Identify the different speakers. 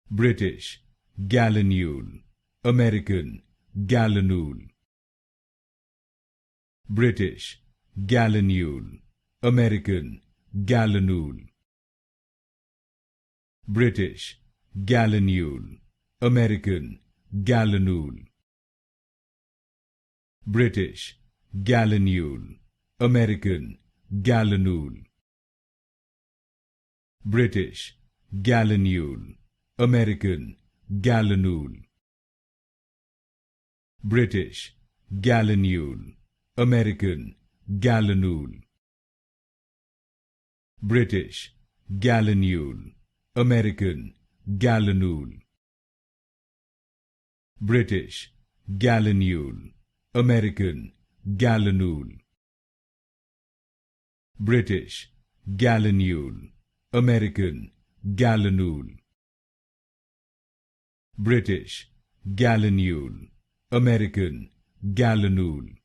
Speaker 1: British Gallinule, American Gallinule. British Gallinule, American Gallinule. British Gallinule, American Gallinule. British Gallinule, American Gallinule. British Gallinule, American Gallinule. British Gallinule, American Gallinule. British Gallinule, American Gallinule. British Gallinule, American Gallinule. British Gallinule, American Gallinule. British Gallinule, American Gallinule.